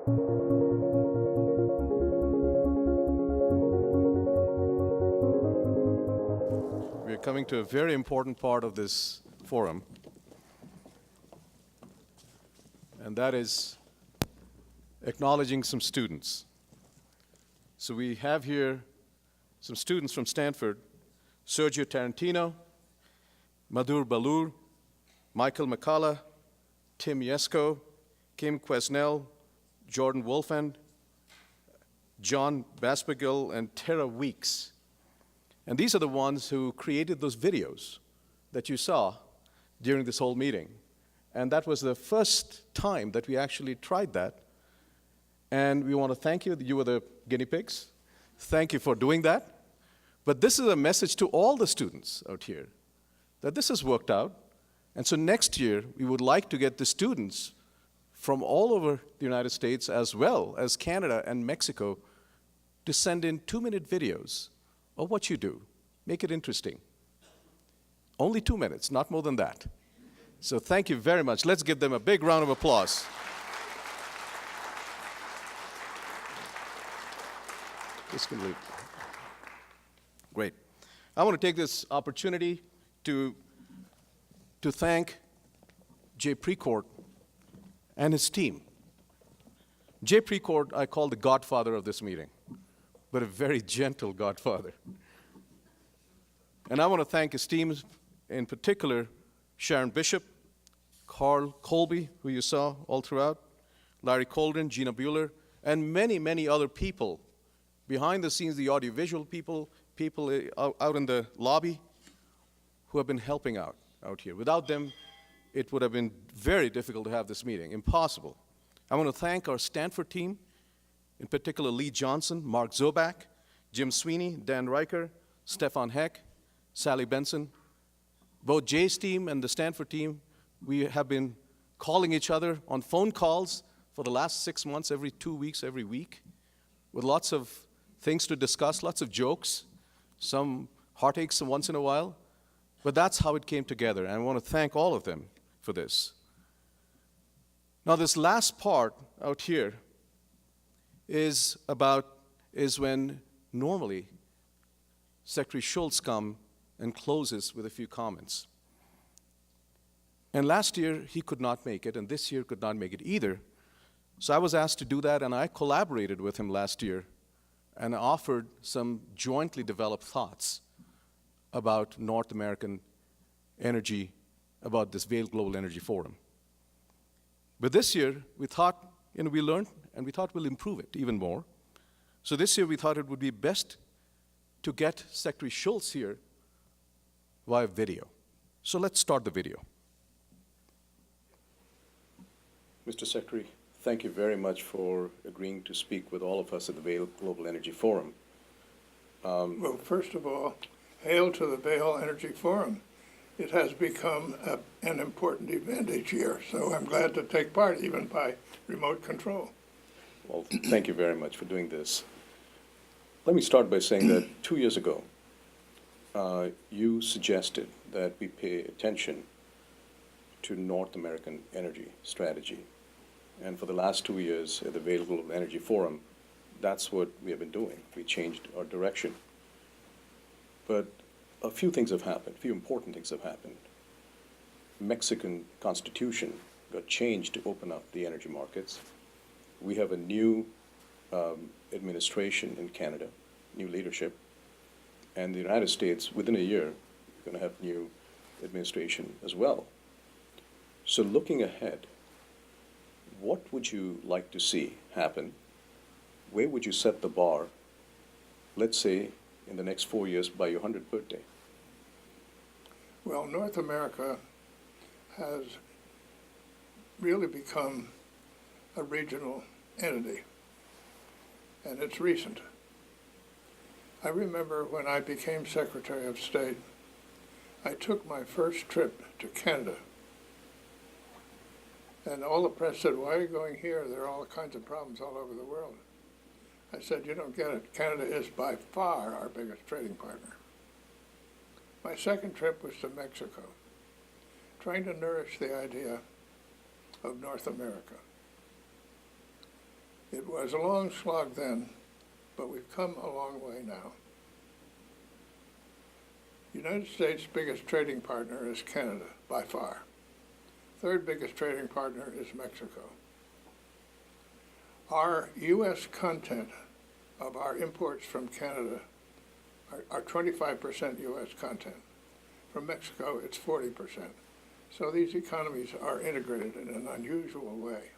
We're coming to a very important part of this forum, and that is acknowledging some students. So we have here some students from Stanford: Sergio Tarantino, Madhur Balur, Michael McCullough, Tim Yesko, Kim Quesnell, Jordan Wolfand, John Baspergill, and Tara Weeks. And these are the ones who created those videos that you saw during this whole meeting. And that was the first time that we actually tried that. And we want to thank you. You were the guinea pigs. Thank you for doing that. But this is a message to all the students out here that this has worked out. And so next year, we would like to get the students from all over the United States, as well as Canada and Mexico, to send in 2-minute videos of what you do. Make it interesting. Only 2 minutes, not more than that. So thank you very much. Let's give them a big round of applause. This can leave. Great. I want to take this opportunity to thank Jay Precourt and his team. Jay Precourt, I call the godfather of this meeting, but a very gentle godfather. And I want to thank his team, in particular, Sharon Bishop, Carl Colby, who you saw all throughout, Larry Colden, Gina Bueller, and many, many other people behind the scenes, the audiovisual people out in the lobby who have been helping out here. Without them, it would have been very difficult to have this meeting, impossible. I want to thank our Stanford team, in particular Lee Johnson, Mark Zobak, Jim Sweeney, Dan Riker, Stefan Heck, Sally Benson. Both Jay's team and the Stanford team, we have been calling each other on phone calls for the last 6 months, every 2 weeks, every week, with lots of things to discuss, lots of jokes, some heartaches once in a while. But that's how it came together, and I want to thank all of them for this. Now, this last part out here is when normally Secretary Shultz comes and closes with a few comments. And last year, he could not make it, and this year could not make it either. So I was asked to do that, and I collaborated with him last year and offered some jointly developed thoughts about North American energy, about this Vail Global Energy Forum. But this year, we thought, we learned, and we thought we'll improve it even more. So this year, we thought it would be best to get Secretary Shultz here via video. So let's start the video. Mr. Secretary, thank you very much for agreeing to speak with all of us at the Vail Global Energy Forum. Well, first of all, hail to the Vail Energy Forum. It has become an important event each year, so I'm glad to take part, even by remote control. Well, thank you very much for doing this. Let me start by saying that 2 years ago, you suggested that we pay attention to North American energy strategy. And for the last 2 years at the Vail Global Energy Forum, that's what we have been doing. We changed our direction. But a few things have happened, a few important things have happened. Mexican Constitution got changed to open up the energy markets. We have a new administration in Canada, new leadership. And the United States, within a year, we're going to have new administration as well. So looking ahead, what would you like to see happen? Where would you set the bar, let's say, in the next 4 years by your 100th birthday? Well, North America has really become a regional entity, and it's recent. I remember when I became Secretary of State, I took my first trip to Canada. And all the press said, "Why are you going here? There are all kinds of problems all over the world." I said, "You don't get it. Canada is by far our biggest trading partner." My second trip was to Mexico, trying to nourish the idea of North America. It was a long slog then, but we've come a long way now. The United States' biggest trading partner is Canada, by far. Third biggest trading partner is Mexico. Our U.S. content of our imports from Canada are 25% U.S. content. From Mexico, it's 40%. So these economies are integrated in an unusual way.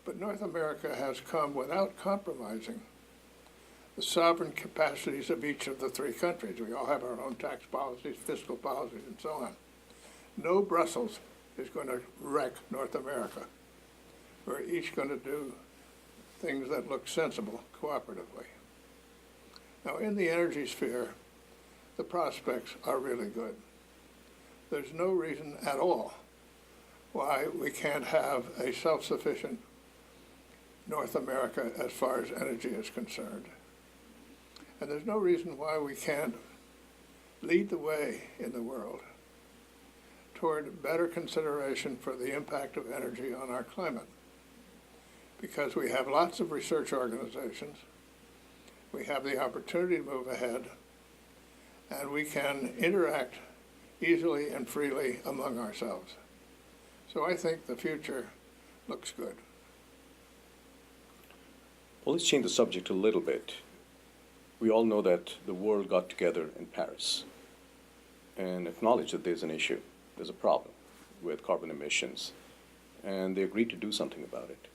But North America has come without compromising the sovereign capacities of each of the three countries. We all have our own tax policies, fiscal policies, and so on. No Brussels is going to wreck North America. We're each going to do things that look sensible cooperatively. Now, in the energy sphere, the prospects are really good. There's no reason at all why we can't have a self-sufficient North America as far as energy is concerned. And there's no reason why we can't lead the way in the world toward better consideration for the impact of energy on our climate. Because we have lots of research organizations, we have the opportunity to move ahead, and we can interact easily and freely among ourselves. So I think the future looks good. Well, let's change the subject a little bit. We all know that the world got together in Paris and acknowledged that there's an issue, there's a problem with carbon emissions, and they agreed to do something about it.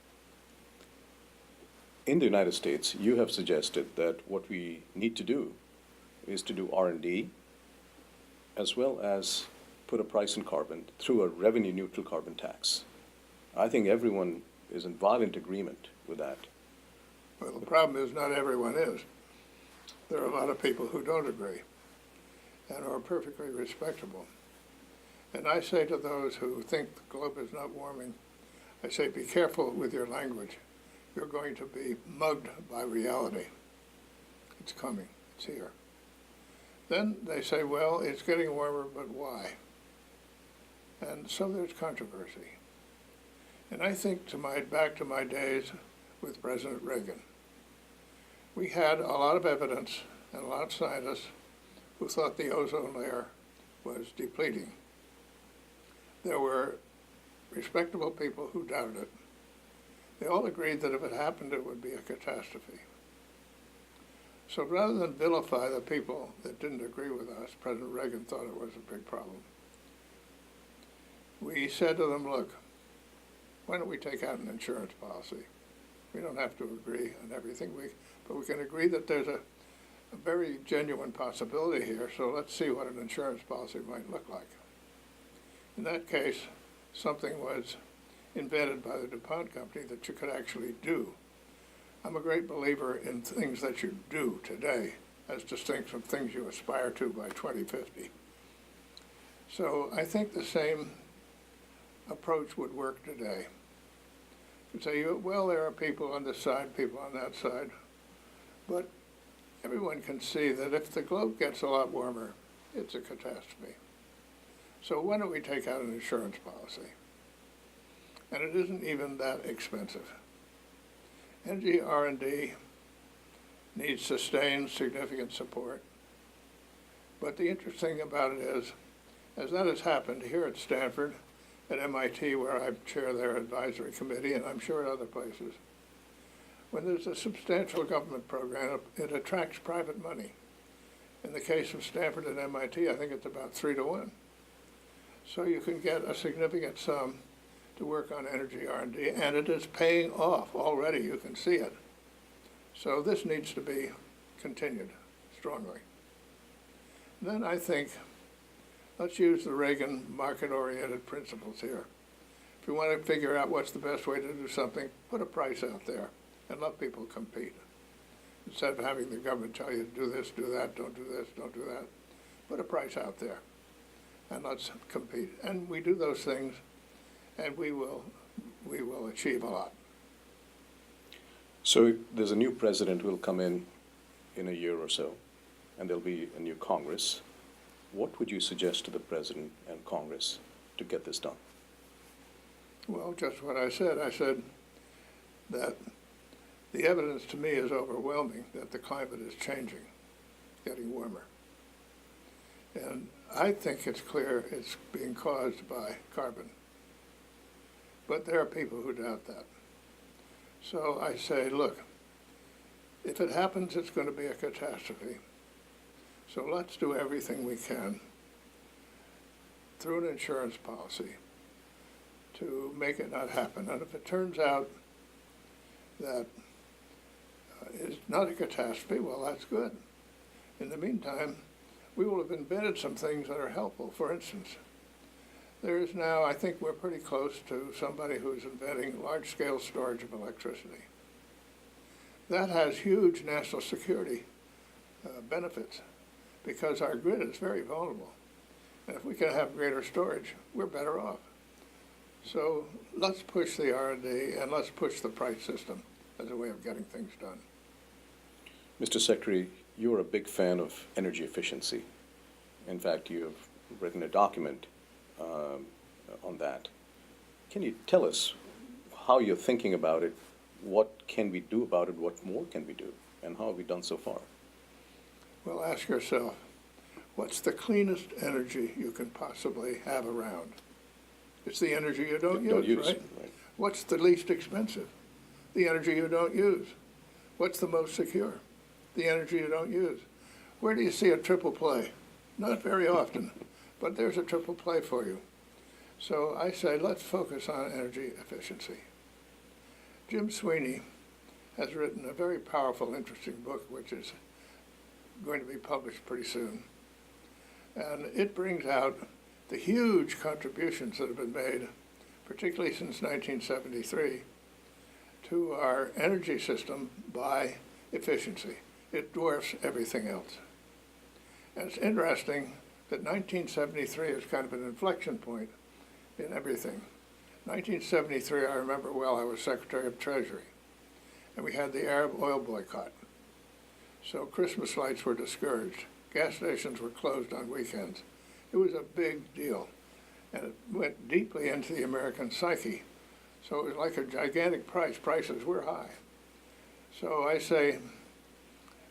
In the United States, you have suggested that what we need to do is to do R&D as well as put a price on carbon through a revenue-neutral carbon tax. I think everyone is in violent agreement with that. Well, the problem is not everyone is. There are a lot of people who don't agree and are perfectly respectable. And I say to those who think the globe is not warming, I say, be careful with your language. You're going to be mugged by reality. It's coming. It's here. Then they say, well, it's getting warmer, but why? And so there's controversy. And I think back to my days with President Reagan. We had a lot of evidence and a lot of scientists who thought the ozone layer was depleting. There were respectable people who doubted it. They all agreed that if it happened, it would be a catastrophe. So rather than vilify the people that didn't agree with us, President Reagan thought it was a big problem. We said to them, look, why don't we take out an insurance policy? We don't have to agree on everything, but we can agree that there's a very genuine possibility here, so let's see what an insurance policy might look like. In that case, something was invented by the DuPont company that you could actually do. I'm a great believer in things that you do today as distinct from things you aspire to by 2050. So I think the same approach would work today. You say, well, there are people on this side, people on that side, but everyone can see that if the globe gets a lot warmer, it's a catastrophe. So why don't we take out an insurance policy? And it isn't even that expensive. Energy R&D needs sustained, significant support. But the interesting thing about it is, as that has happened here at Stanford, at MIT, where I chair their advisory committee, and I'm sure at other places, when there's a substantial government program, it attracts private money. In the case of Stanford and MIT, I think it's about 3-to-1. So you can get a significant sum to work on energy R&D, and it is paying off already. You can see it. So this needs to be continued strongly. And then I think, let's use the Reagan market-oriented principles here. If you want to figure out what's the best way to do something, put a price out there and let people compete. Instead of having the government tell you, do this, do that, don't do this, don't do that, put a price out there and let's compete. And we do those things, and we will achieve a lot. So there's a new president who will come in a year or so, and there'll be a new Congress. What would you suggest to the president and Congress to get this done? Well, just what I said. I said, that the evidence to me is overwhelming that the climate is changing, getting warmer. And I think it's clear it's being caused by carbon. But there are people who doubt that. So I say, look, if it happens, it's going to be a catastrophe. So let's do everything we can through an insurance policy to make it not happen. And if it turns out that it's not a catastrophe, well, that's good. In the meantime, we will have invented some things that are helpful. For instance, there is now, I think we're pretty close to somebody who's inventing large-scale storage of electricity. That has huge national security benefits because our grid is very vulnerable. And if we can have greater storage, we're better off. So let's push the R&D and let's push the price system as a way of getting things done. Mr. Secretary, you're a big fan of energy efficiency. In fact, you have written a document on that. Can you tell us how you're thinking about it? What can we do about it? What more can we do? And how have we done so far? Well, ask yourself, what's the cleanest energy you can possibly have around? It's the energy you don't use, right? What's the least expensive? The energy you don't use. What's the most secure? The energy you don't use. Where do you see a triple play? Not very often, but there's a triple play for you. So I say let's focus on energy efficiency. Jim Sweeney has written a very powerful, interesting book, which is going to be published pretty soon. And it brings out the huge contributions that have been made, particularly since 1973, to our energy system by efficiency. It dwarfs everything else. And it's interesting that 1973 is kind of an inflection point in everything. 1973, I remember well, I was Secretary of Treasury, and we had the Arab oil boycott. So Christmas lights were discouraged. Gas stations were closed on weekends. It was a big deal, and it went deeply into the American psyche. So it was like a gigantic price. Prices were high. So I say,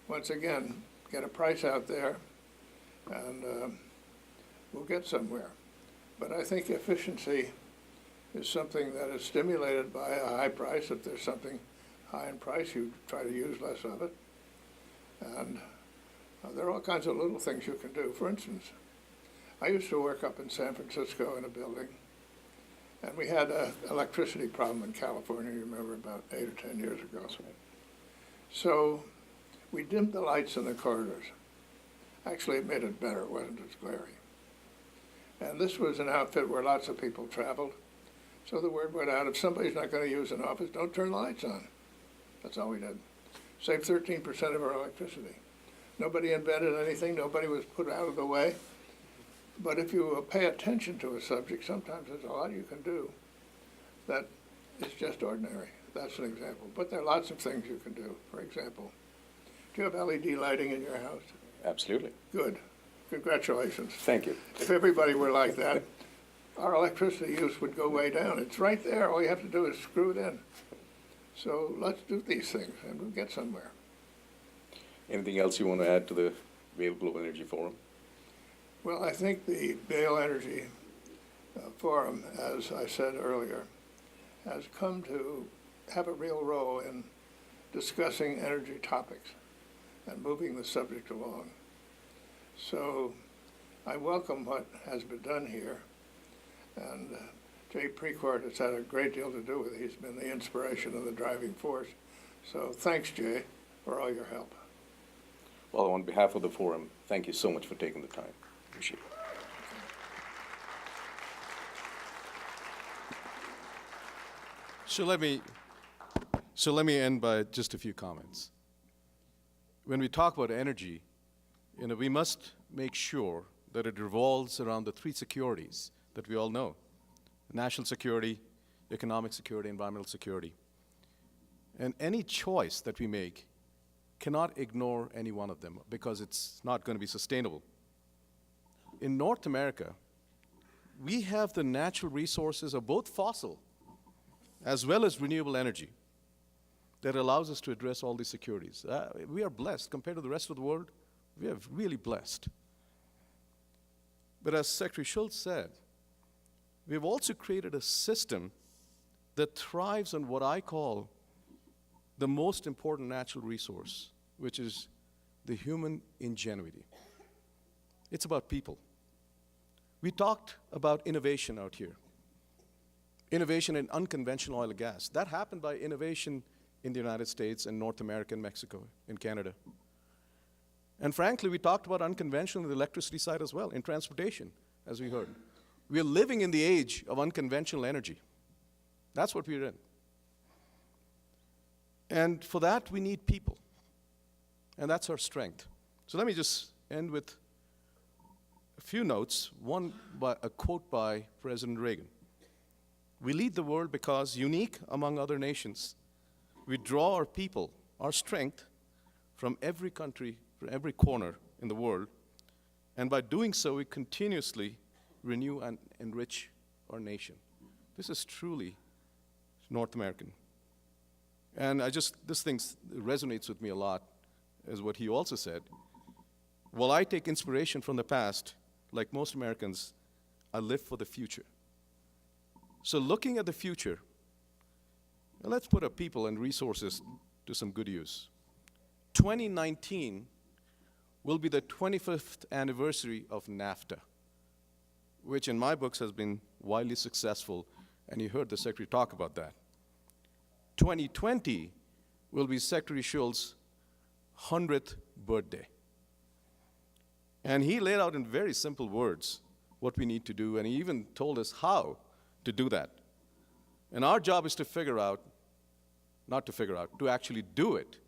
once again, get a price out there, and we'll get somewhere. But I think efficiency is something that is stimulated by a high price. If there's something high in price, you try to use less of it. And there are all kinds of little things you can do. For instance, I used to work up in San Francisco in a building, and we had an electricity problem in California, you remember, about 8 or 10 years ago. So we dimmed the lights in the corridors. Actually, it made it better. It wasn't as glary. And this was an outfit where lots of people traveled. So the word went out, if somebody's not going to use an office, don't turn the lights on. That's all we did. Saved 13% of our electricity. Nobody invented anything. Nobody was put out of the way. But if you pay attention to a subject, sometimes there's a lot you can do that is just ordinary. That's an example. But there are lots of things you can do. For example, do you have LED lighting in your house? Absolutely. Good. Congratulations. Thank you. If everybody were like that, our electricity use would go way down. It's right there. All you have to do is screw it in. So let's do these things, and we'll get somewhere. Anything else you want to add to the Vail Global Energy Forum? Well, I think the Vail Energy Forum, as I said earlier, has come to have a real role in discussing energy topics and moving the subject along. So I welcome what has been done here, and Jay Precourt has had a great deal to do with it. He's been the inspiration and the driving force. So thanks, Jay, for all your help. Well, on behalf of the forum, thank you so much for taking the time. Appreciate it. So let me end by just a few comments. When we talk about energy, we must make sure that it revolves around the three securities that we all know: national security, economic security, environmental security. And any choice that we make cannot ignore any one of them because it's not going to be sustainable. In North America, we have the natural resources of both fossil as well as renewable energy. that allows us to address all these securities. We are blessed compared to the rest of the world. We are really blessed. But as Secretary Shultz said, we've also created a system that thrives on what I call the most important natural resource, which is the human ingenuity. It's about people. We talked about innovation out here. Innovation in unconventional oil and gas. That happened by innovation in the United States and North America and Mexico and Canada. And frankly, we talked about unconventional in the electricity side as well, in transportation, as we heard. We are living in the age of unconventional energy. That's what we're in. And for that, we need people. And that's our strength. So let me just end with a few notes. One, by a quote by President Reagan. We lead the world because, unique among other nations, we draw our people, our strength, from every country, from every corner in the world. And by doing so, we continuously renew and enrich our nation. This is truly North American. And this thing resonates with me a lot, as what he also said. While I take inspiration from the past, like most Americans, I live for the future. So looking at the future, let's put our people and resources to some good use. 2019 will be the 25th anniversary of NAFTA, which in my books has been widely successful, and you heard the Secretary talk about that. 2020 will be Secretary Shultz's 100th birthday. And he laid out in very simple words what we need to do, and he even told us how to do that. And our job is to to actually do it,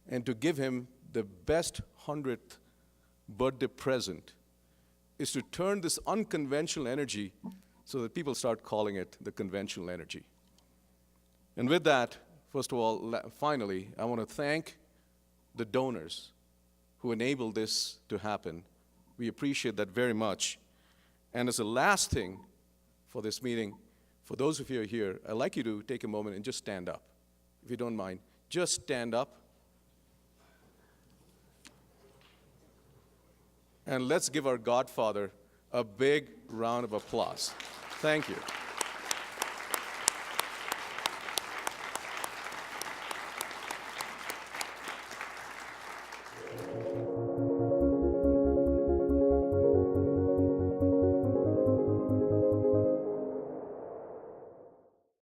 and to give him the best 100th birthday present is to turn this unconventional energy so that people start calling it the conventional energy. And with that, first of all, finally, I want to thank the donors who enabled this to happen. We appreciate that very much. And as a last thing for this meeting, for those of you who are here, I'd like you to take a moment and just stand up, if you don't mind. Just stand up. And let's give our Godfather a big round of applause. Thank you.